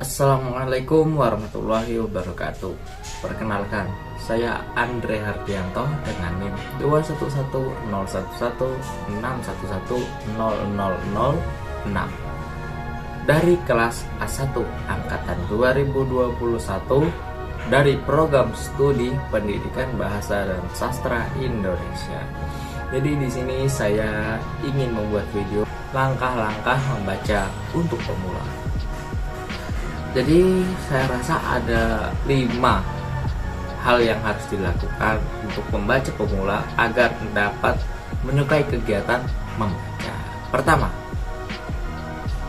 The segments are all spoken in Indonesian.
Assalamualaikum warahmatullahi wabarakatuh. Perkenalkan, saya Andre Hardianto dengan NIM 21016161600006 dari kelas A1 angkatan 2021 dari program studi Pendidikan Bahasa dan Sastra Indonesia. Jadi di sini saya ingin membuat video langkah-langkah membaca untuk pemula. Jadi saya rasa ada 5 hal yang harus dilakukan untuk membaca pemula agar dapat menyukai kegiatan membaca. Pertama,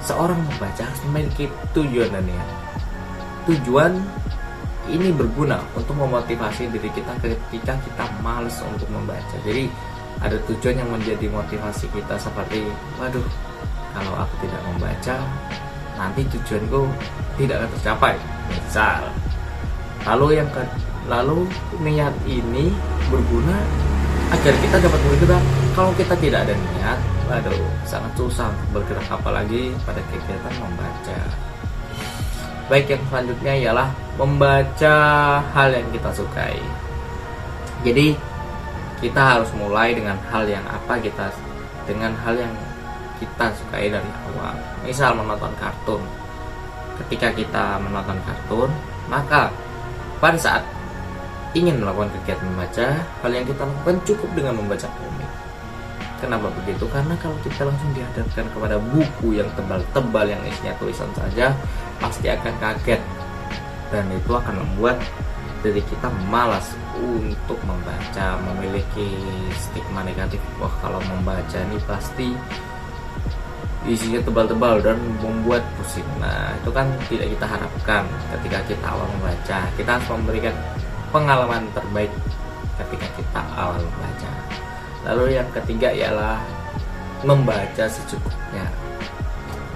seorang membaca harus memiliki tujuan dan niat. Tujuan ini berguna untuk memotivasi diri kita ketika kita malas untuk membaca. Jadi ada tujuan yang menjadi motivasi kita seperti, waduh, kalau aku tidak membaca nanti tujuanku tidak akan tercapai, misal. Lalu niat ini berguna agar kita dapat bergerak. Kalau kita tidak ada niat, waduh, sangat susah bergerak apalagi pada kegiatan membaca. Baik, yang selanjutnya ialah membaca hal yang kita sukai. Jadi kita harus mulai dengan hal yang kita sukai dari awal. Misal menonton kartun. Ketika kita menonton kartun, maka pada saat ingin melakukan kegiatan membaca, hal yang kita lakukan cukup dengan membaca komik. Kenapa begitu? Karena kalau kita langsung dihadapkan kepada buku yang tebal-tebal yang isinya tulisan saja, pasti akan kaget, dan itu akan membuat diri kita malas untuk membaca, memiliki stigma negatif. Wah, kalau membaca ini pasti isinya tebal-tebal dan membuat pusing. Nah, itu kan tidak kita harapkan ketika kita awal membaca. Kita harus memberikan pengalaman terbaik ketika kita awal membaca. Lalu yang ketiga ialah membaca secukupnya.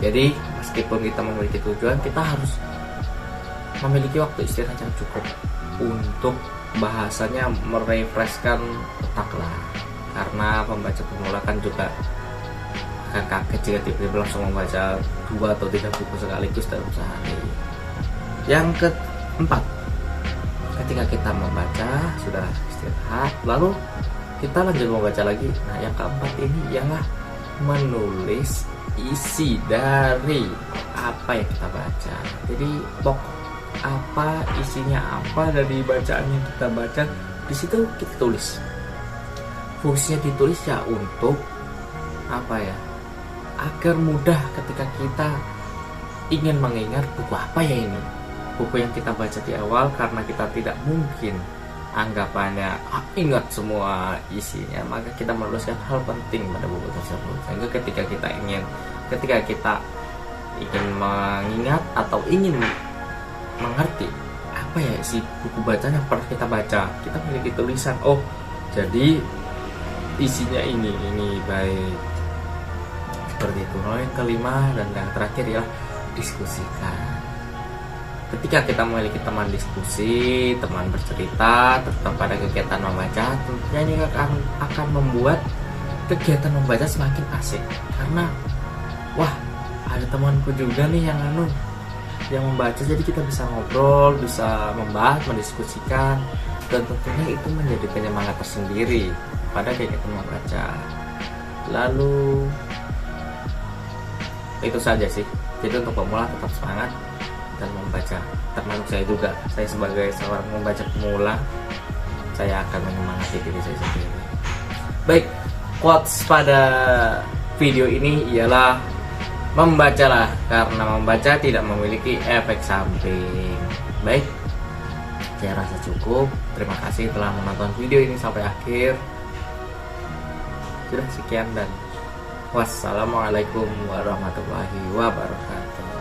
Jadi meskipun kita memiliki tujuan, kita harus memiliki waktu istirahat yang cukup untuk bahasanya merefreshkan otak lah. Karena pembaca pemula kan juga akan kaget jika tiba-tiba langsung membaca 2 atau 3 buku sekaligus dalam sehari. Yang keempat, ketika kita membaca sudah istirahat, lalu kita lanjut membaca lagi. Nah, yang keempat ini ialah menulis isi dari apa yang kita baca. Jadi pokok apa, isinya apa dari bacaan yang kita baca, di situ kita tulis. Fungsinya ditulis ya untuk apa ya? Agar mudah ketika kita ingin mengingat buku apa ya ini, buku yang kita baca di awal, karena kita tidak mungkin anggapannya ingat semua isinya, maka kita menuliskan hal penting pada buku tersebut, sehingga ketika kita ingin mengingat atau ingin mengerti apa ya isi buku bacaan yang pernah kita baca, kita memiliki tulisan, oh jadi isinya ini baik. Seperti itu. Lalu yang kelima dan yang terakhir ialah diskusikan. Ketika kita memiliki teman diskusi, teman bercerita terutama pada kegiatan membaca, tentunya ini akan membuat kegiatan membaca semakin asik. Karena wah, ada temanku juga nih yang membaca, jadi kita bisa ngobrol, bisa membahas, mendiskusikan, dan tentunya itu menjadi penyemangat tersendiri pada kegiatan membaca. Lalu itu saja sih. Jadi untuk pemula tetap semangat dan membaca. Termasuk saya juga. Saya sebagai seorang membaca pemula, saya akan menyemangati diri saya sendiri. Baik, quotes pada video ini ialah membacalah karena membaca tidak memiliki efek samping. Baik, saya rasa cukup. Terima kasih telah menonton video ini sampai akhir. Sudah sekian dan wassalamualaikum warahmatullahi wabarakatuh.